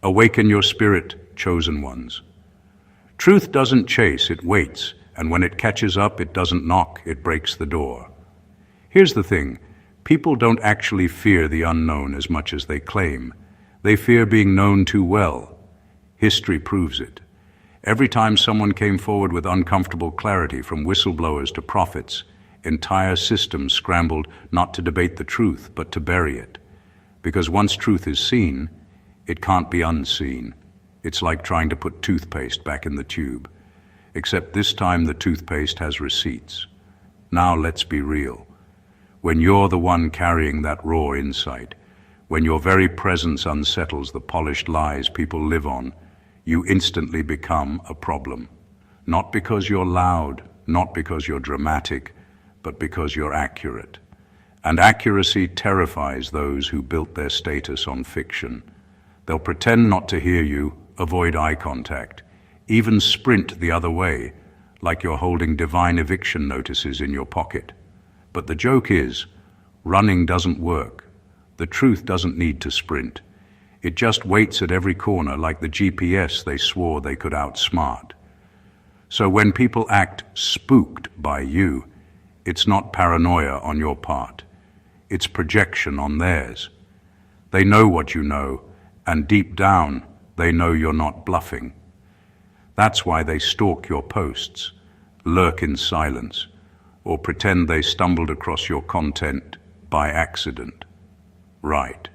Awaken your spirit, chosen ones. Truth doesn't chase, it waits, and when it catches up, it doesn't knock, it breaks the door. Here's the thing, people don't actually fear the unknown as much as they claim. They fear being known too well. History proves it. Every time someone came forward with uncomfortable clarity, from whistleblowers to prophets, entire systems scrambled not to debate the truth, but to bury it. Because once truth is seen, it can't be unseen. It's like trying to put toothpaste back in the tube. Except this time the toothpaste has receipts. Now let's be real. When you're the one carrying that raw insight, when your very presence unsettles the polished lies people live on, you instantly become a problem. Not because you're loud, not because you're dramatic, but because you're accurate. And accuracy terrifies those who built their status on fiction. They'll pretend not to hear you, avoid eye contact, even sprint the other way, like you're holding divine eviction notices in your pocket. But the joke is, running doesn't work. The truth doesn't need to sprint. It just waits at every corner like the GPS they swore they could outsmart. So when people act spooked by you, it's not paranoia on your part. It's projection on theirs. They know what you know, and deep down, they know you're not bluffing. That's why they stalk your posts, lurk in silence, or pretend they stumbled across your content by accident. Right,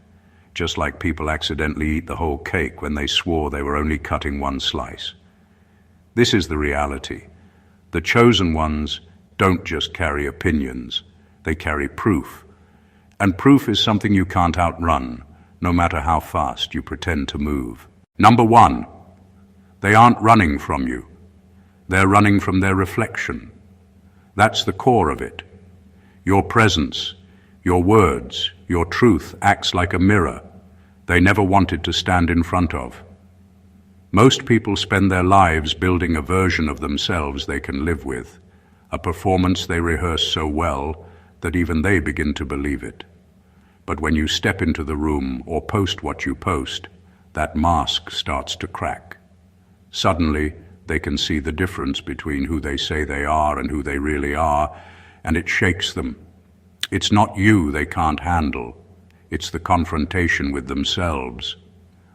just like people accidentally eat the whole cake when they swore they were only cutting one slice. This is the reality. The chosen ones don't just carry opinions, they carry proof. And proof is something you can't outrun, no matter how fast you pretend to move. Number one, they aren't running from you. They're running from their reflection. That's the core of it. Your presence, your words, your truth acts like a mirror they never wanted to stand in front of. Most people spend their lives building a version of themselves they can live with, a performance they rehearse so well that even they begin to believe it. But when you step into the room or post what you post, that mask starts to crack. Suddenly, they can see the difference between who they say they are and who they really are, and it shakes them. It's not you they can't handle. It's the confrontation with themselves.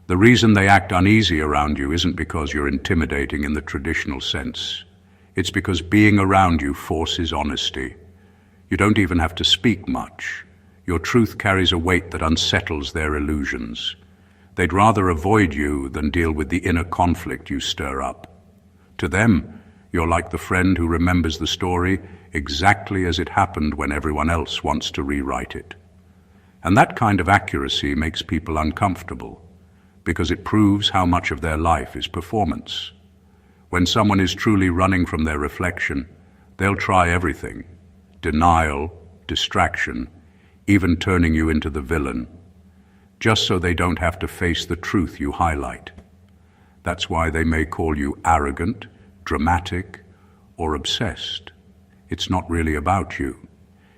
The reason they act uneasy around you isn't because you're intimidating in the traditional sense. It's because being around you forces honesty. You don't even have to speak much. Your truth carries a weight that unsettles their illusions. They'd rather avoid you than deal with the inner conflict you stir up. To them, you're like the friend who remembers the story exactly as it happened when everyone else wants to rewrite it. And that kind of accuracy makes people uncomfortable, because it proves how much of their life is performance. When someone is truly running from their reflection, they'll try everything: denial, distraction, even turning you into the villain, just so they don't have to face the truth you highlight. That's why they may call you arrogant, dramatic, or obsessed. It's not really about you.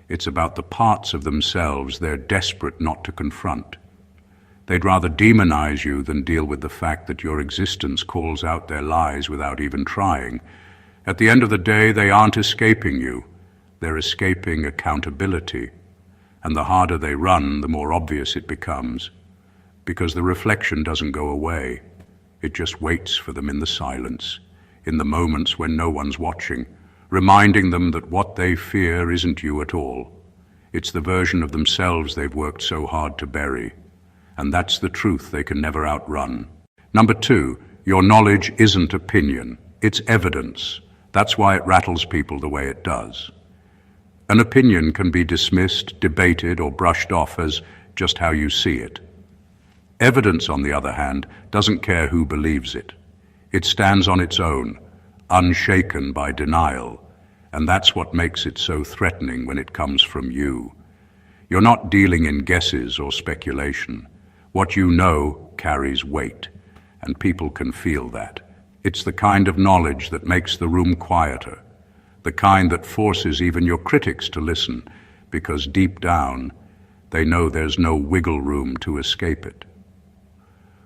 It's about the parts of themselves they're desperate not to confront. They'd rather demonize you than deal with the fact that your existence calls out their lies without even trying. At the end of the day, they aren't escaping you. They're escaping accountability. And the harder they run, the more obvious it becomes, because the reflection doesn't go away. It just waits for them in the silence, in the moments when no one's watching, reminding them that what they fear isn't you at all. It's the version of themselves they've worked so hard to bury. And that's the truth they can never outrun. Number two, your knowledge isn't opinion, it's evidence. That's why it rattles people the way it does. An opinion can be dismissed, debated, or brushed off as just how you see it. Evidence, on the other hand, doesn't care who believes it. It stands on its own, unshaken by denial, and that's what makes it so threatening when it comes from you. You're not dealing in guesses or speculation. What you know carries weight, and people can feel that. It's the kind of knowledge that makes the room quieter, the kind that forces even your critics to listen, because deep down, they know there's no wiggle room to escape it.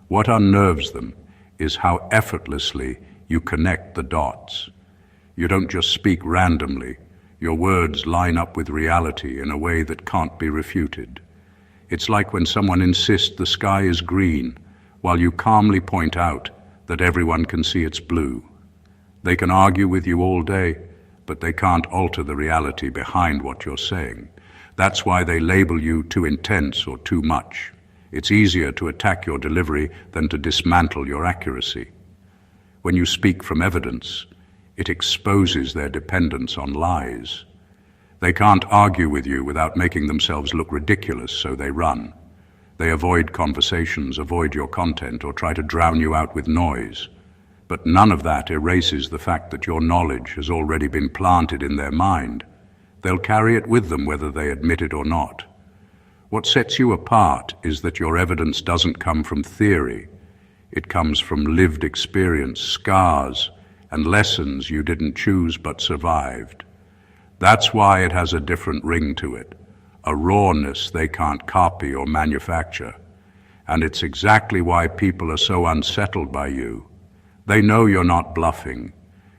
What unnerves them is how effortlessly you connect the dots. You don't just speak randomly. Your words line up with reality in a way that can't be refuted. It's like when someone insists the sky is green, while you calmly point out that everyone can see it's blue. They can argue with you all day, but they can't alter the reality behind what you're saying. That's why they label you too intense or too much. It's easier to attack your delivery than to dismantle your accuracy. When you speak from evidence, it exposes their dependence on lies. They can't argue with you without making themselves look ridiculous, so they run. They avoid conversations, avoid your content, or try to drown you out with noise. But none of that erases the fact that your knowledge has already been planted in their mind. They'll carry it with them whether they admit it or not. What sets you apart is that your evidence doesn't come from theory. It comes from lived experience, scars, and lessons you didn't choose but survived. That's why it has a different ring to it, a rawness they can't copy or manufacture. And it's exactly why people are so unsettled by you. They know you're not bluffing.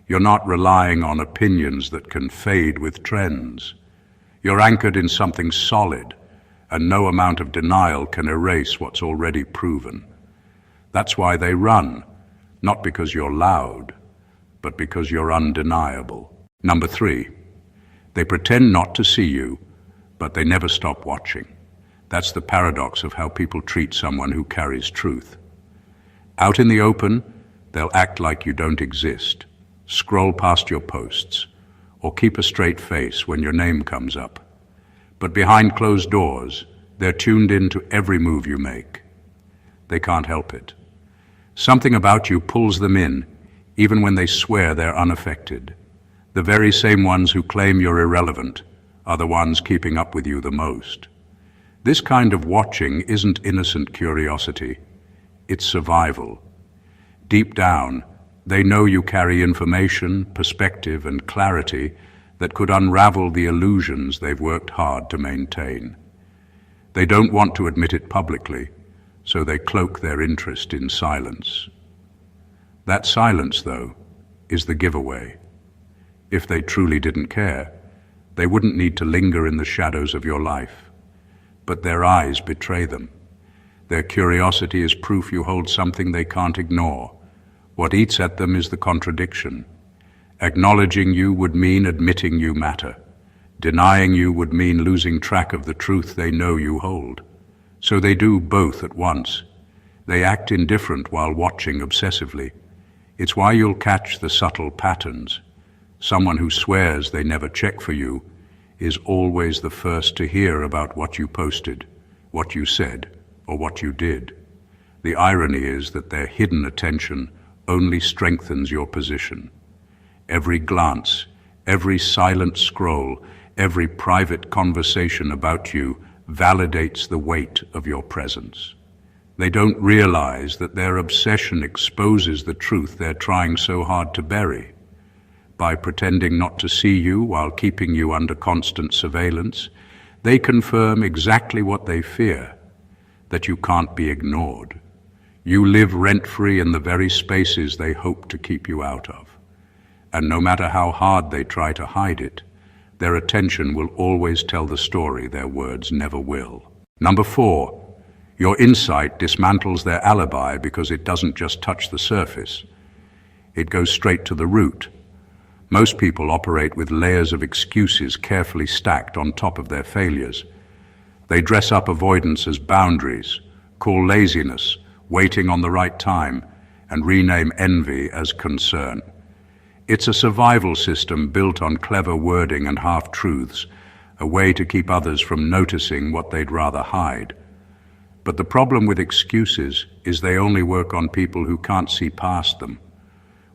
You're not relying on opinions that can fade with trends. You're anchored in something solid, and no amount of denial can erase what's already proven. That's why they run, not because you're loud, but because you're undeniable. Number 3, they pretend not to see you, but they never stop watching. That's the paradox of how people treat someone who carries truth. Out in the open, they'll act like you don't exist, scroll past your posts, or keep a straight face when your name comes up. But behind closed doors, they're tuned in to every move you make. They can't help it. Something about you pulls them in, even when they swear they're unaffected. The very same ones who claim you're irrelevant are the ones keeping up with you the most. This kind of watching isn't innocent curiosity, it's survival. Deep down, they know you carry information, perspective, and clarity that could unravel the illusions they've worked hard to maintain. They don't want to admit it publicly, so they cloak their interest in silence. That silence, though, is the giveaway. If they truly didn't care, they wouldn't need to linger in the shadows of your life. But their eyes betray them. Their curiosity is proof you hold something they can't ignore. What eats at them is the contradiction. Acknowledging you would mean admitting you matter. Denying you would mean losing track of the truth they know you hold. So they do both at once. They act indifferent while watching obsessively. It's why you'll catch the subtle patterns. Someone who swears they never check for you is always the first to hear about what you posted, what you said, or what you did. The irony is that their hidden attention only strengthens your position. Every glance, every silent scroll, every private conversation about you validates the weight of your presence. They don't realize that their obsession exposes the truth they're trying so hard to bury. By pretending not to see you while keeping you under constant surveillance, they confirm exactly what they fear, that you can't be ignored. You live rent-free in the very spaces they hope to keep you out of. And no matter how hard they try to hide it, their attention will always tell the story their words never will. Number 4, your insight dismantles their alibi because it doesn't just touch the surface. It goes straight to the root. Most people operate with layers of excuses carefully stacked on top of their failures. They dress up avoidance as boundaries, call laziness waiting on the right time, and rename envy as concern. It's a survival system built on clever wording and half-truths, a way to keep others from noticing what they'd rather hide. But the problem with excuses is they only work on people who can't see past them.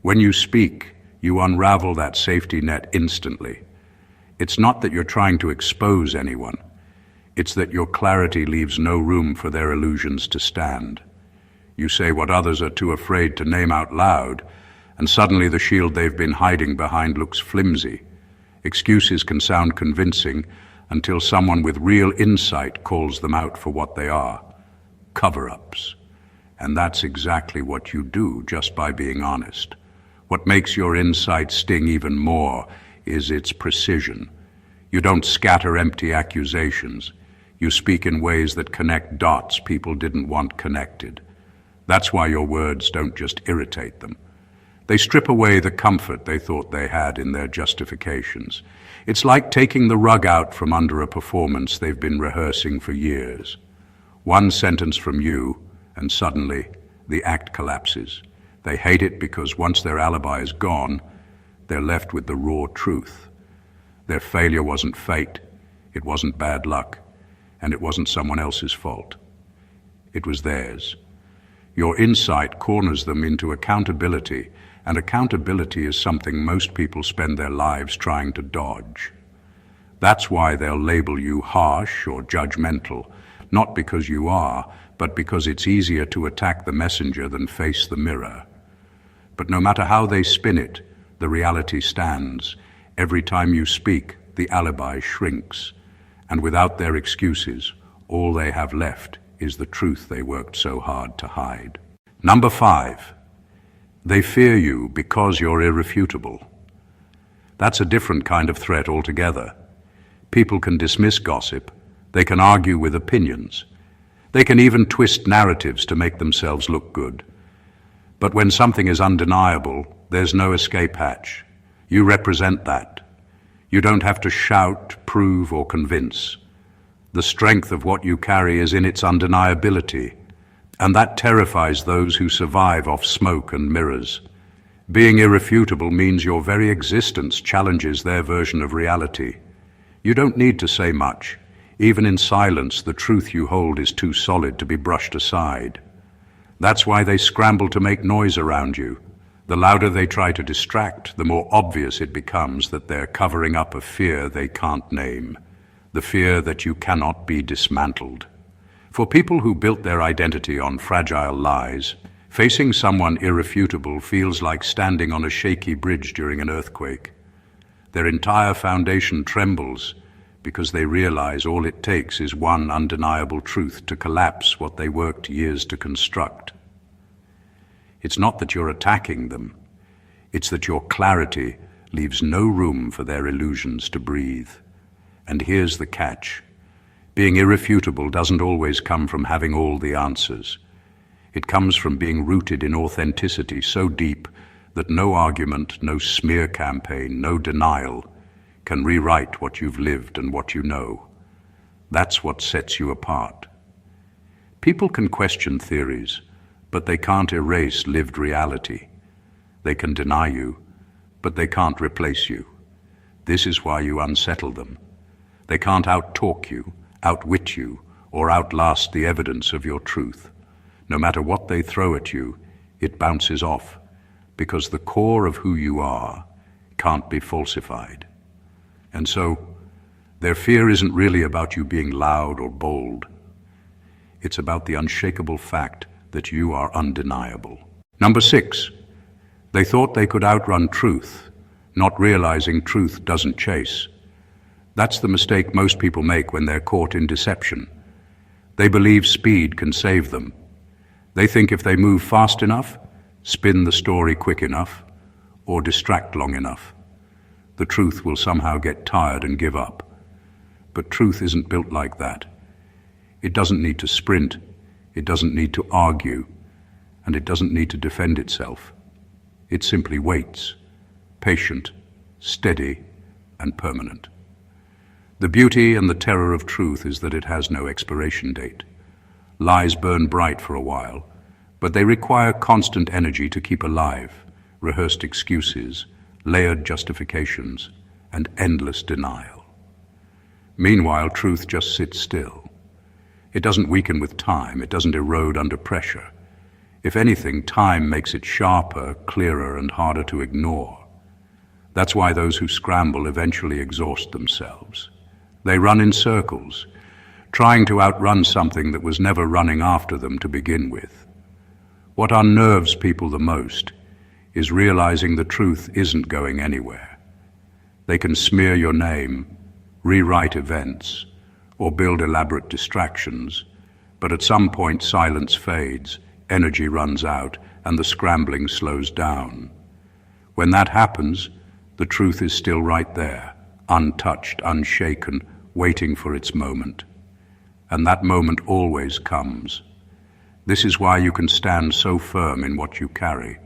When you speak, you unravel that safety net instantly. It's not that you're trying to expose anyone. It's that your clarity leaves no room for their illusions to stand. You say what others are too afraid to name out loud, and suddenly the shield they've been hiding behind looks flimsy. Excuses can sound convincing until someone with real insight calls them out for what they are: cover-ups. And that's exactly what you do just by being honest. What makes your insight sting even more is its precision. You don't scatter empty accusations. You speak in ways that connect dots people didn't want connected. That's why your words don't just irritate them. They strip away the comfort they thought they had in their justifications. It's like taking the rug out from under a performance they've been rehearsing for years. One sentence from you, and suddenly the act collapses. They hate it because once their alibi is gone, they're left with the raw truth. Their failure wasn't fate, it wasn't bad luck, and it wasn't someone else's fault. It was theirs. Your insight corners them into accountability, and accountability is something most people spend their lives trying to dodge. That's why they'll label you harsh or judgmental, not because you are, but because it's easier to attack the messenger than face the mirror. But no matter how they spin it, the reality stands. Every time you speak, the alibi shrinks, and without their excuses, all they have left is the truth they worked so hard to hide. Number 5. They fear you because you're irrefutable. That's a different kind of threat altogether. People can dismiss gossip. They can argue with opinions. They can even twist narratives to make themselves look good. But when something is undeniable, there's no escape hatch. You represent that. You don't have to shout, prove, or convince. The strength of what you carry is in its undeniability, and that terrifies those who survive off smoke and mirrors. Being irrefutable means your very existence challenges their version of reality. You don't need to say much. Even in silence, the truth you hold is too solid to be brushed aside. That's why they scramble to make noise around you. The louder they try to distract, the more obvious it becomes that they're covering up a fear they can't name, the fear that you cannot be dismantled. For people who built their identity on fragile lies, facing someone irrefutable feels like standing on a shaky bridge during an earthquake. Their entire foundation trembles because they realize all it takes is one undeniable truth to collapse what they worked years to construct. It's not that you're attacking them. It's that your clarity leaves no room for their illusions to breathe. And here's the catch. Being irrefutable doesn't always come from having all the answers. It comes from being rooted in authenticity so deep that no argument, no smear campaign, no denial can rewrite what you've lived and what you know. That's what sets you apart. People can question theories, but they can't erase lived reality. They can deny you, but they can't replace you. This is why you unsettle them. They can't out-talk you, outwit you, or outlast the evidence of your truth. No matter what they throw at you, it bounces off, because the core of who you are can't be falsified. And so, their fear isn't really about you being loud or bold. It's about the unshakable fact that you are undeniable. Number 6, they thought they could outrun truth, not realizing truth doesn't chase. That's the mistake most people make when they're caught in deception. They believe speed can save them. They think if they move fast enough, spin the story quick enough, or distract long enough, the truth will somehow get tired and give up. But truth isn't built like that. It doesn't need to sprint, it doesn't need to argue, and it doesn't need to defend itself. It simply waits, patient, steady, and permanent. The beauty and the terror of truth is that it has no expiration date. Lies burn bright for a while, but they require constant energy to keep alive, rehearsed excuses, layered justifications, and endless denial. Meanwhile, truth just sits still. It doesn't weaken with time, it doesn't erode under pressure. If anything, time makes it sharper, clearer, and harder to ignore. That's why those who scramble eventually exhaust themselves. They run in circles, trying to outrun something that was never running after them to begin with. What unnerves people the most is realizing the truth isn't going anywhere. They can smear your name, rewrite events, or build elaborate distractions, but at some point silence fades, energy runs out, and the scrambling slows down. When that happens, the truth is still right there, untouched, unshaken, waiting for its moment. And that moment always comes. This is why you can stand so firm in what you carry.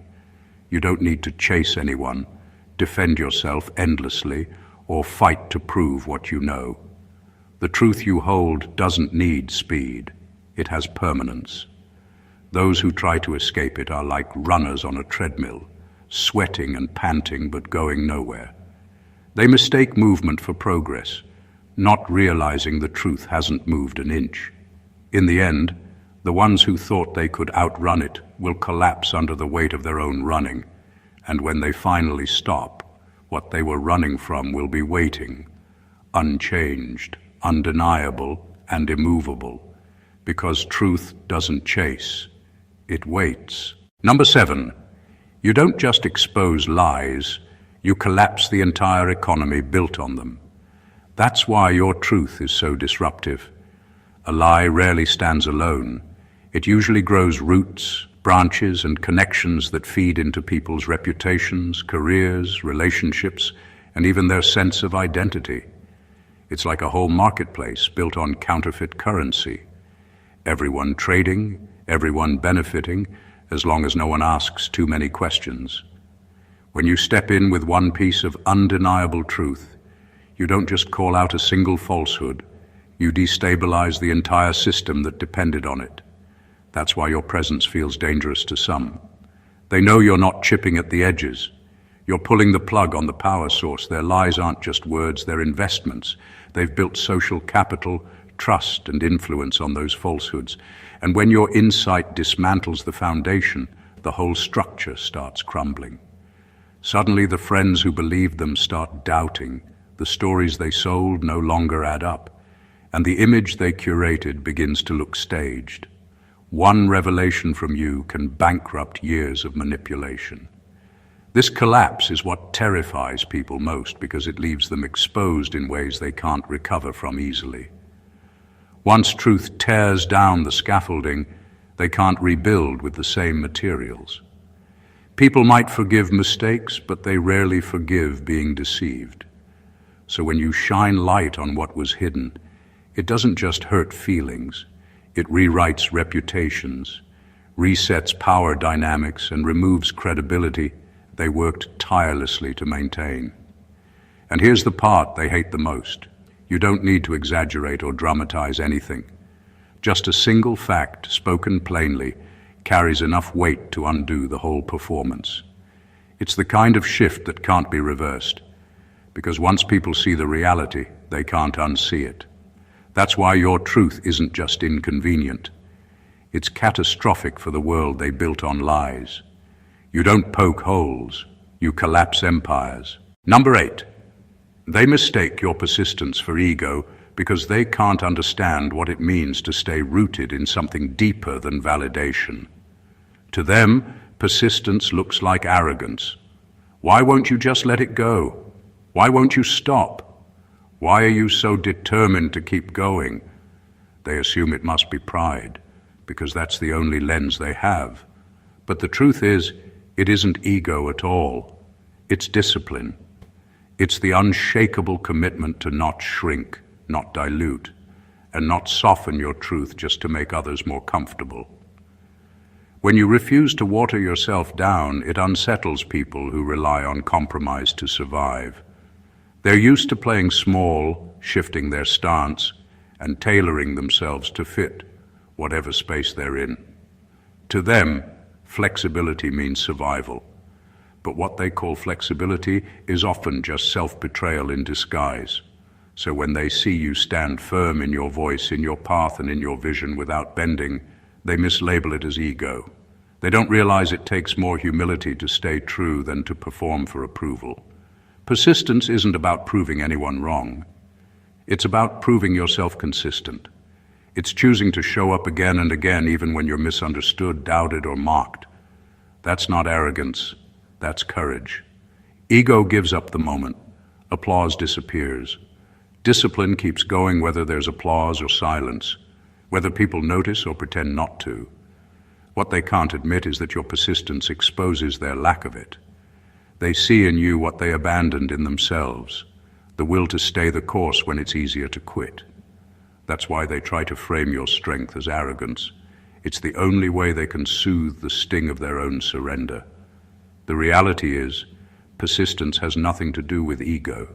You don't need to chase anyone, defend yourself endlessly, or fight to prove what you know. The truth you hold doesn't need speed. It has permanence. Those who try to escape it are like runners on a treadmill, sweating and panting but going nowhere. They mistake movement for progress, not realizing the truth hasn't moved an inch. In the end, the ones who thought they could outrun it will collapse under the weight of their own running, and when they finally stop, what they were running from will be waiting, unchanged, undeniable, and immovable, because truth doesn't chase, it waits. Number 7, you don't just expose lies, you collapse the entire economy built on them. That's why your truth is so disruptive. A lie rarely stands alone. It usually grows roots, branches, and connections that feed into people's reputations, careers, relationships, and even their sense of identity. It's like a whole marketplace built on counterfeit currency. Everyone trading, everyone benefiting, as long as no one asks too many questions. When you step in with one piece of undeniable truth, you don't just call out a single falsehood, you destabilize the entire system that depended on it. That's why your presence feels dangerous to some. They know you're not chipping at the edges. You're pulling the plug on the power source. Their lies aren't just words, they're investments. They've built social capital, trust, and influence on those falsehoods. And when your insight dismantles the foundation, the whole structure starts crumbling. Suddenly, the friends who believed them start doubting. The stories they sold no longer add up, and the image they curated begins to look staged. One revelation from you can bankrupt years of manipulation. This collapse is what terrifies people most because it leaves them exposed in ways they can't recover from easily. Once truth tears down the scaffolding, they can't rebuild with the same materials. People might forgive mistakes, but they rarely forgive being deceived. So when you shine light on what was hidden, it doesn't just hurt feelings, it rewrites reputations, resets power dynamics, and removes credibility they worked tirelessly to maintain. And here's the part they hate the most. You don't need to exaggerate or dramatize anything. Just a single fact, spoken plainly, carries enough weight to undo the whole performance. It's the kind of shift that can't be reversed, because once people see the reality, they can't unsee it. That's why your truth isn't just inconvenient. It's catastrophic for the world they built on lies. You don't poke holes, you collapse empires. Number 8, they mistake your persistence for ego because they can't understand what it means to stay rooted in something deeper than validation. To them, persistence looks like arrogance. Why won't you just let it go? Why won't you stop? Why are you so determined to keep going? They assume it must be pride, because that's the only lens they have. But the truth is, it isn't ego at all. It's discipline. It's the unshakable commitment to not shrink, not dilute, and not soften your truth just to make others more comfortable. When you refuse to water yourself down, it unsettles people who rely on compromise to survive. They're used to playing small, shifting their stance, and tailoring themselves to fit whatever space they're in. To them, flexibility means survival. But what they call flexibility is often just self-betrayal in disguise. So when they see you stand firm in your voice, in your path, and in your vision without bending, they mislabel it as ego. They don't realize it takes more humility to stay true than to perform for approval. Persistence isn't about proving anyone wrong. It's about proving yourself consistent. It's choosing to show up again and again even when you're misunderstood, doubted, or mocked. That's not arrogance. That's courage. Ego gives up the moment. Applause disappears. Discipline keeps going whether there's applause or silence, whether people notice or pretend not to. What they can't admit is that your persistence exposes their lack of it. They see in you what they abandoned in themselves, the will to stay the course when it's easier to quit. That's why they try to frame your strength as arrogance. It's the only way they can soothe the sting of their own surrender. The reality is, persistence has nothing to do with ego.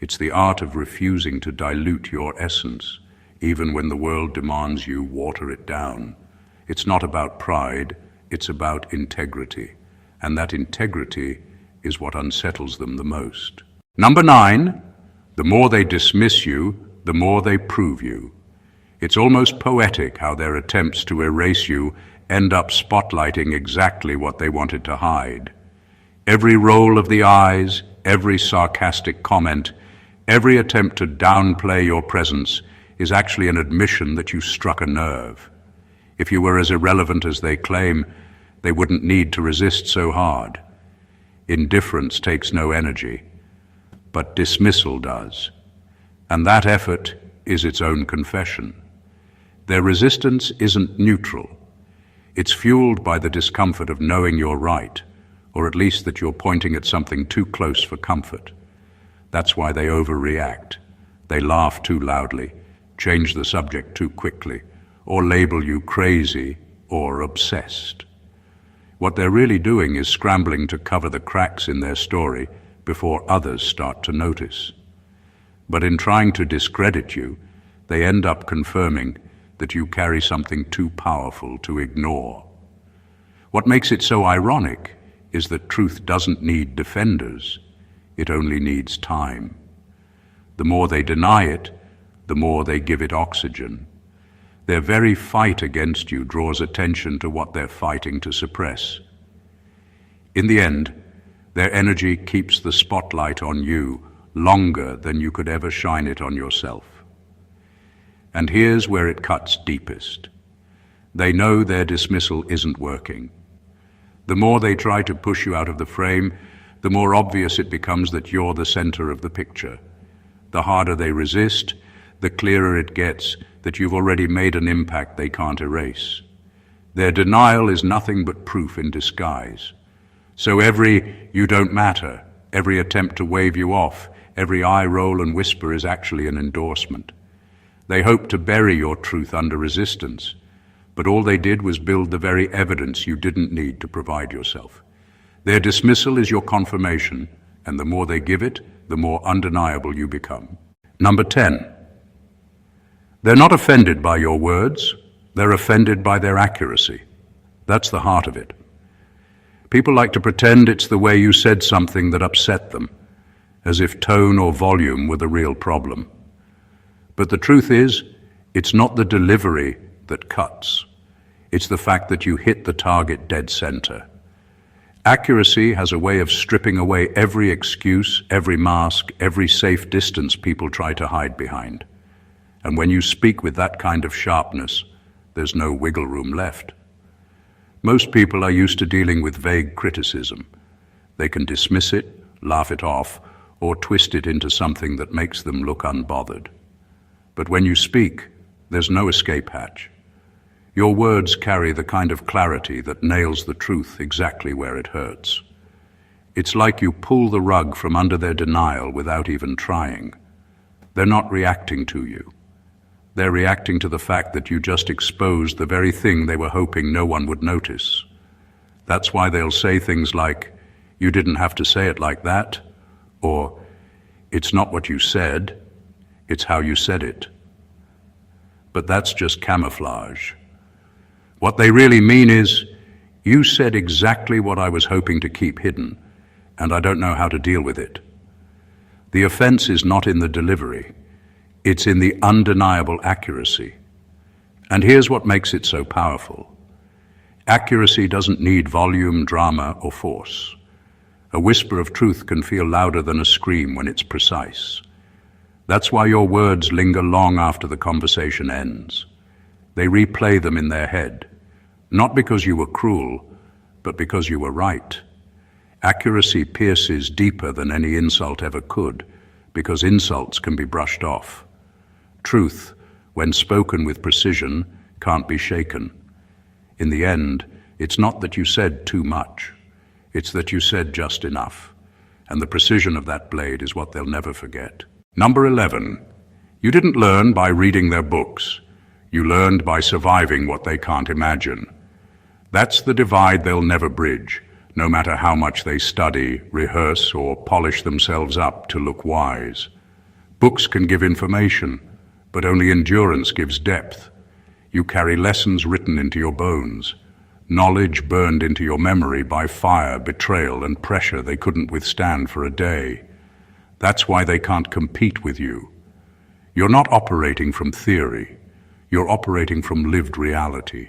It's the art of refusing to dilute your essence, even when the world demands you water it down. It's not about pride, it's about integrity. And that integrity is what unsettles them the most. Number 9, the more they dismiss you, the more they prove you. It's almost poetic how their attempts to erase you end up spotlighting exactly what they wanted to hide. Every roll of the eyes, every sarcastic comment, every attempt to downplay your presence is actually an admission that you struck a nerve. If you were as irrelevant as they claim, they wouldn't need to resist so hard. Indifference takes no energy, but dismissal does. And that effort is its own confession. Their resistance isn't neutral. It's fueled by the discomfort of knowing you're right, or at least that you're pointing at something too close for comfort. That's why they overreact. They laugh too loudly, change the subject too quickly, or label you crazy or obsessed. What they're really doing is scrambling to cover the cracks in their story before others start to notice. But in trying to discredit you, they end up confirming that you carry something too powerful to ignore. What makes it so ironic is that truth doesn't need defenders, it only needs time. The more they deny it, the more they give it oxygen. Their very fight against you draws attention to what they're fighting to suppress. In the end, their energy keeps the spotlight on you longer than you could ever shine it on yourself. And here's where it cuts deepest. They know their dismissal isn't working. The more they try to push you out of the frame, the more obvious it becomes that you're the center of the picture. The harder they resist, the clearer it gets that you've already made an impact they can't erase. Their denial is nothing but proof in disguise. So every "you don't matter," every attempt to wave you off, every eye roll and whisper is actually an endorsement. They hope to bury your truth under resistance, but all they did was build the very evidence you didn't need to provide yourself. Their dismissal is your confirmation, and the more they give it, the more undeniable you become. Number 10. They're not offended by your words, they're offended by their accuracy. That's the heart of it. People like to pretend it's the way you said something that upset them, as if tone or volume were the real problem. But the truth is, it's not the delivery that cuts. It's the fact that you hit the target dead center. Accuracy has a way of stripping away every excuse, every mask, every safe distance people try to hide behind. And when you speak with that kind of sharpness, there's no wiggle room left. Most people are used to dealing with vague criticism. They can dismiss it, laugh it off, or twist it into something that makes them look unbothered. But when you speak, there's no escape hatch. Your words carry the kind of clarity that nails the truth exactly where it hurts. It's like you pull the rug from under their denial without even trying. They're not reacting to you. They're reacting to the fact that you just exposed the very thing they were hoping no one would notice. That's why they'll say things like, "You didn't have to say it like that," or "It's not what you said, it's how you said it." But that's just camouflage. What they really mean is, "You said exactly what I was hoping to keep hidden, and I don't know how to deal with it." The offense is not in the delivery. It's in the undeniable accuracy. And here's what makes it so powerful. Accuracy doesn't need volume, drama, or force. A whisper of truth can feel louder than a scream when it's precise. That's why your words linger long after the conversation ends. They replay them in their head, not because you were cruel, but because you were right. Accuracy pierces deeper than any insult ever could, because insults can be brushed off. Truth, when spoken with precision, can't be shaken. In the end, it's not that you said too much. It's that you said just enough. And the precision of that blade is what they'll never forget. Number 11. You didn't learn by reading their books. You learned by surviving what they can't imagine. That's the divide they'll never bridge, no matter how much they study, rehearse, or polish themselves up to look wise. Books can give information, but only endurance gives depth. You carry lessons written into your bones, knowledge burned into your memory by fire, betrayal, and pressure they couldn't withstand for a day. That's why they can't compete with you. You're not operating from theory. You're operating from lived reality.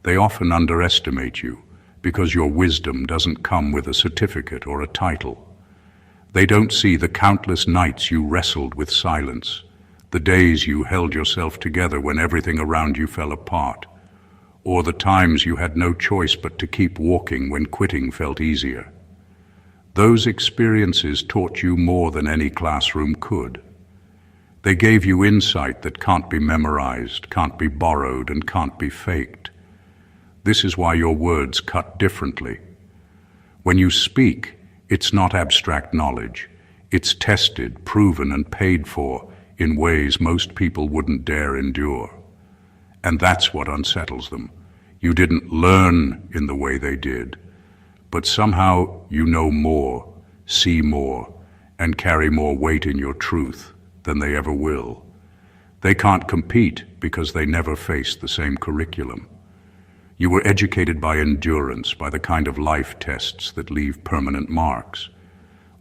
They often underestimate you because your wisdom doesn't come with a certificate or a title. They don't see the countless nights you wrestled with silence, the days you held yourself together when everything around you fell apart, or the times you had no choice but to keep walking when quitting felt easier. Those experiences taught you more than any classroom could. They gave you insight that can't be memorized, can't be borrowed, and can't be faked. This is why your words cut differently. When you speak, it's not abstract knowledge. It's tested, proven, and paid for in ways most people wouldn't dare endure. And that's what unsettles them. You didn't learn in the way they did, but somehow you know more, see more, and carry more weight in your truth than they ever will. They can't compete because they never faced the same curriculum. You were educated by endurance, by the kind of life tests that leave permanent marks.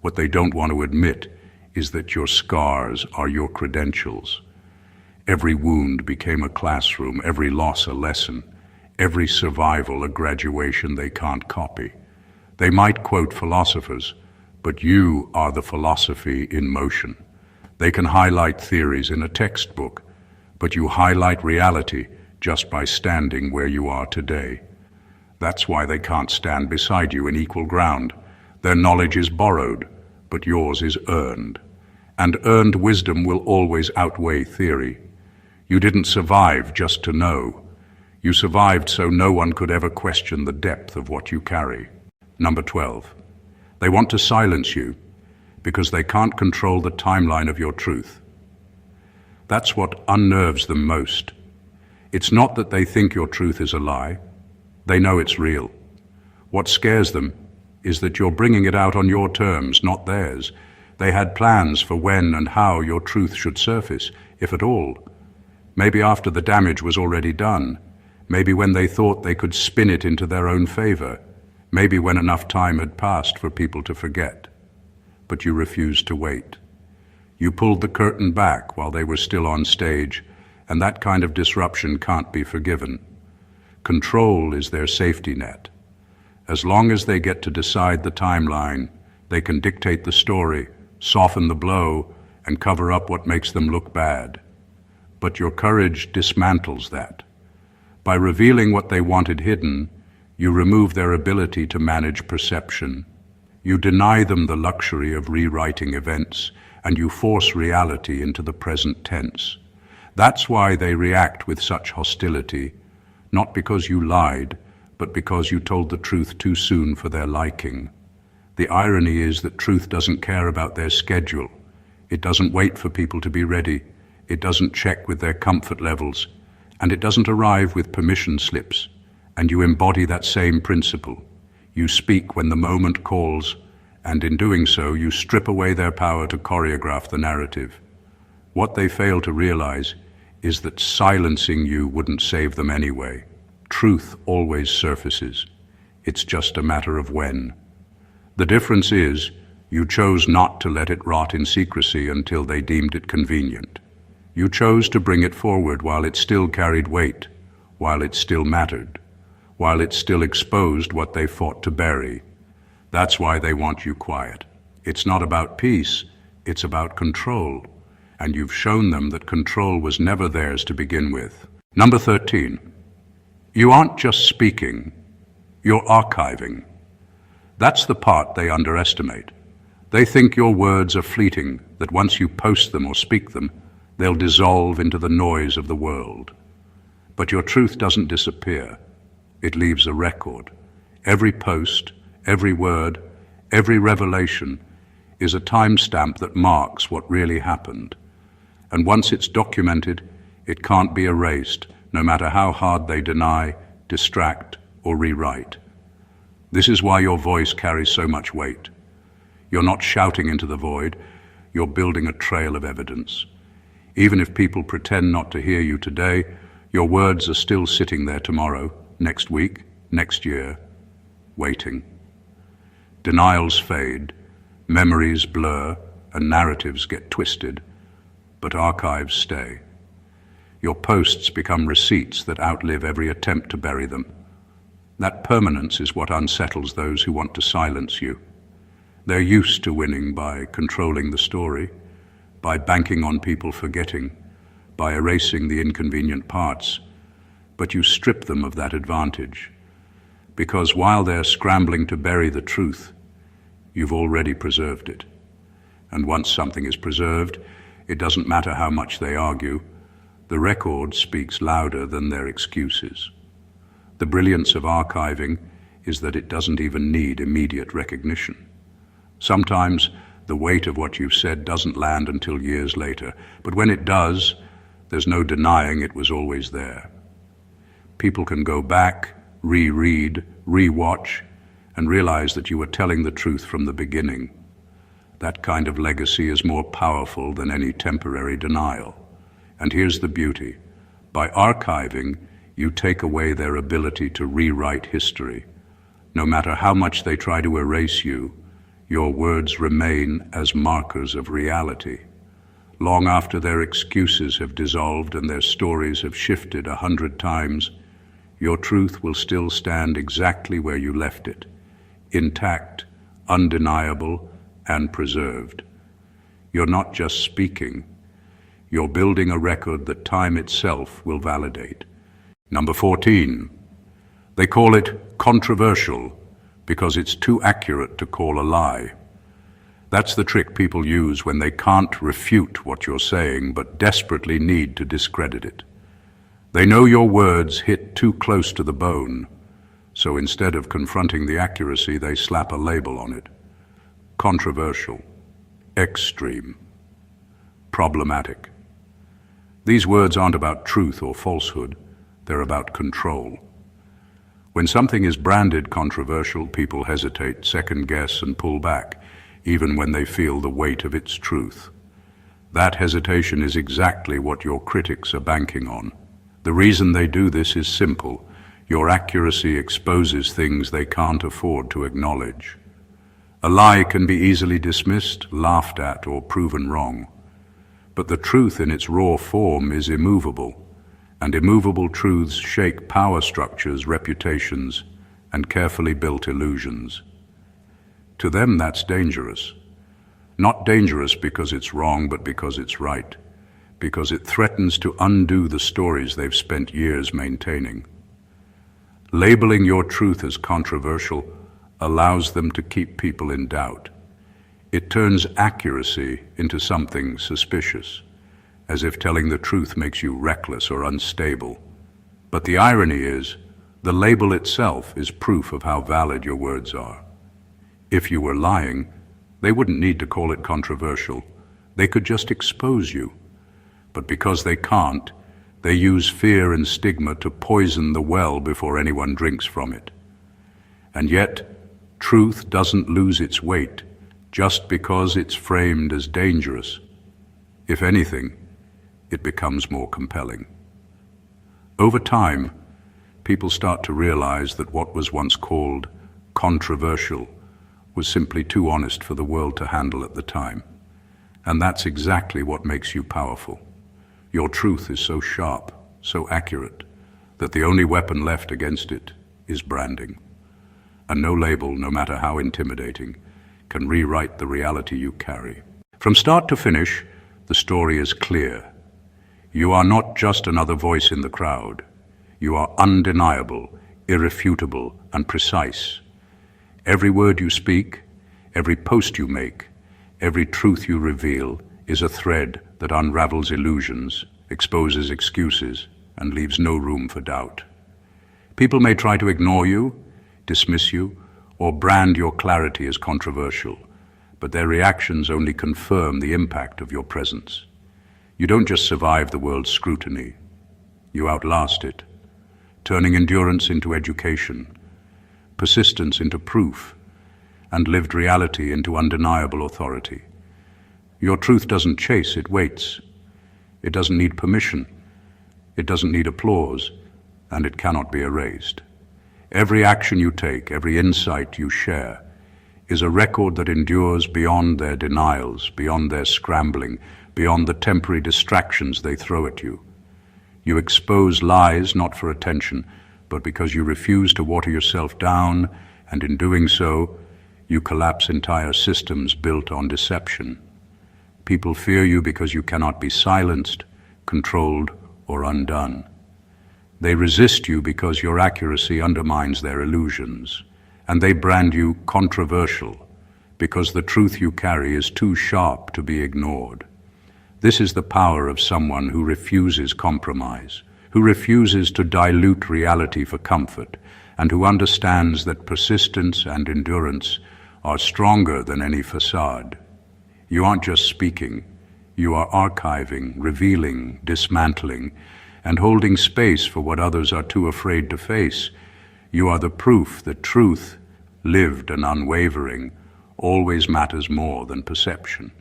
What they don't want to admit is that your scars are your credentials. Every wound became a classroom, every loss a lesson, every survival a graduation they can't copy. They might quote philosophers, but you are the philosophy in motion. They can highlight theories in a textbook, but you highlight reality just by standing where you are today. That's why they can't stand beside you in equal ground. Their knowledge is borrowed, but yours is earned. And earned wisdom will always outweigh theory. You didn't survive just to know. You survived so no one could ever question the depth of what you carry. Number 12. They want to silence you because they can't control the timeline of your truth. That's what unnerves them most. It's not that they think your truth is a lie. They know it's real. What scares them is that you're bringing it out on your terms, not theirs. They had plans for when and how your truth should surface, if at all. Maybe after the damage was already done. Maybe when they thought they could spin it into their own favor. Maybe when enough time had passed for people to forget. But you refused to wait. You pulled the curtain back while they were still on stage, and that kind of disruption can't be forgiven. Control is their safety net. As long as they get to decide the timeline, they can dictate the story, soften the blow, and cover up what makes them look bad. But your courage dismantles that. By revealing what they wanted hidden, you remove their ability to manage perception. You deny them the luxury of rewriting events, and you force reality into the present tense. That's why they react with such hostility, not because you lied, but because you told the truth too soon for their liking. The irony is that truth doesn't care about their schedule. It doesn't wait for people to be ready. It doesn't check with their comfort levels, and it doesn't arrive with permission slips. And you embody that same principle. You speak when the moment calls, and in doing so, you strip away their power to choreograph the narrative. What they fail to realize is that silencing you wouldn't save them anyway. Truth always surfaces. It's just a matter of when. The difference is, you chose not to let it rot in secrecy until they deemed it convenient. You chose to bring it forward while it still carried weight, while it still mattered, while it still exposed what they fought to bury. That's why they want you quiet. It's not about peace, it's about control. And you've shown them that control was never theirs to begin with. Number 13. You aren't just speaking, you're archiving. That's the part they underestimate. They think your words are fleeting, that once you post them or speak them, they'll dissolve into the noise of the world. But your truth doesn't disappear. it leaves a record. Every post, every word, every revelation is a timestamp that marks what really happened. And once it's documented, it can't be erased, no matter how hard they deny, distract, or rewrite. This is why your voice carries so much weight. You're not shouting into the void, you're building a trail of evidence. Even if people pretend not to hear you today, your words are still sitting there tomorrow, next week, next year, waiting. Denials fade, memories blur, and narratives get twisted, but archives stay. Your posts become receipts that outlive every attempt to bury them. That permanence is what unsettles those who want to silence you. They're used to winning by controlling the story, by banking on people forgetting, by erasing the inconvenient parts, but you strip them of that advantage, because while they're scrambling to bury the truth, you've already preserved it. And once something is preserved, it doesn't matter how much they argue, the record speaks louder than their excuses. The brilliance of archiving is that it doesn't even need immediate recognition. Sometimes the weight of what you've said doesn't land until years later, but when it does, there's no denying it was always there. People can go back, reread, rewatch, and realize that you were telling the truth from the beginning. That kind of legacy is more powerful than any temporary denial. And here's the beauty. By archiving, you take away their ability to rewrite history. No matter how much they try to erase you, your words remain as markers of reality. Long after their excuses have dissolved and their stories have shifted 100 times, your truth will still stand exactly where you left it, intact, undeniable, and preserved. You're not just speaking, you're building a record that time itself will validate. Number 14. They call it controversial because it's too accurate to call a lie. That's the trick people use when they can't refute what you're saying but desperately need to discredit it. They know your words hit too close to the bone, so instead of confronting the accuracy, they slap a label on it. Controversial, extreme, problematic. These words aren't about truth or falsehood, they're about control. When something is branded controversial, people hesitate, second guess, and pull back, even when they feel the weight of its truth. That hesitation is exactly what your critics are banking on. The reason they do this is simple. Your accuracy exposes things they can't afford to acknowledge. A lie can be easily dismissed, laughed at, or proven wrong. But the truth in its raw form is immovable, and immovable truths shake power structures, reputations, and carefully built illusions. To them, that's dangerous. Not dangerous because it's wrong, but because it's right, because it threatens to undo the stories they've spent years maintaining. Labeling your truth as controversial allows them to keep people in doubt. It turns accuracy into something suspicious, as if telling the truth makes you reckless or unstable. But the irony is, the label itself is proof of how valid your words are. If you were lying, they wouldn't need to call it controversial. They could just expose you. But because they can't, they use fear and stigma to poison the well before anyone drinks from it. And yet, truth doesn't lose its weight just because it's framed as dangerous. If anything, it becomes more compelling. Over time, people start to realize that what was once called controversial was simply too honest for the world to handle at the time. And that's exactly what makes you powerful. Your truth is so sharp, so accurate, that the only weapon left against it is branding. And no label, no matter how intimidating, can rewrite the reality you carry. From start to finish, the story is clear. You are not just another voice in the crowd. You are undeniable, irrefutable, and precise. Every word you speak, every post you make, every truth you reveal is a thread that unravels illusions, exposes excuses, and leaves no room for doubt. People may try to ignore you, dismiss you, or brand your clarity as controversial, but their reactions only confirm the impact of your presence. You don't just survive the world's scrutiny, you outlast it, turning endurance into education, persistence into proof, and lived reality into undeniable authority. Your truth doesn't chase, it waits. It doesn't need permission. It doesn't need applause, and it cannot be erased. Every action you take, every insight you share, is a record that endures beyond their denials, beyond their scrambling, beyond the temporary distractions they throw at you. You expose lies not for attention, but because you refuse to water yourself down, and in doing so, you collapse entire systems built on deception. People fear you because you cannot be silenced, controlled, or undone. They resist you because your accuracy undermines their illusions, and they brand you controversial because the truth you carry is too sharp to be ignored. This is the power of someone who refuses compromise, who refuses to dilute reality for comfort, and who understands that persistence and endurance are stronger than any facade. You aren't just speaking, you are archiving, revealing, dismantling, and holding space for what others are too afraid to face. You are the proof that truth, lived and unwavering, always matters more than perception.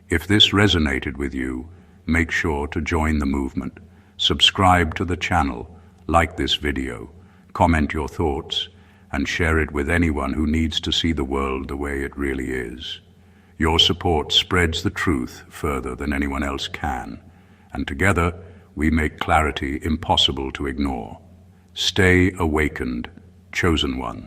If this resonated with you, make sure to join the movement, subscribe to the channel, like this video, comment your thoughts, and share it with anyone who needs to see the world the way it really is. Your support spreads the truth further than anyone else can, and together we make clarity impossible to ignore. Stay awakened, chosen ones.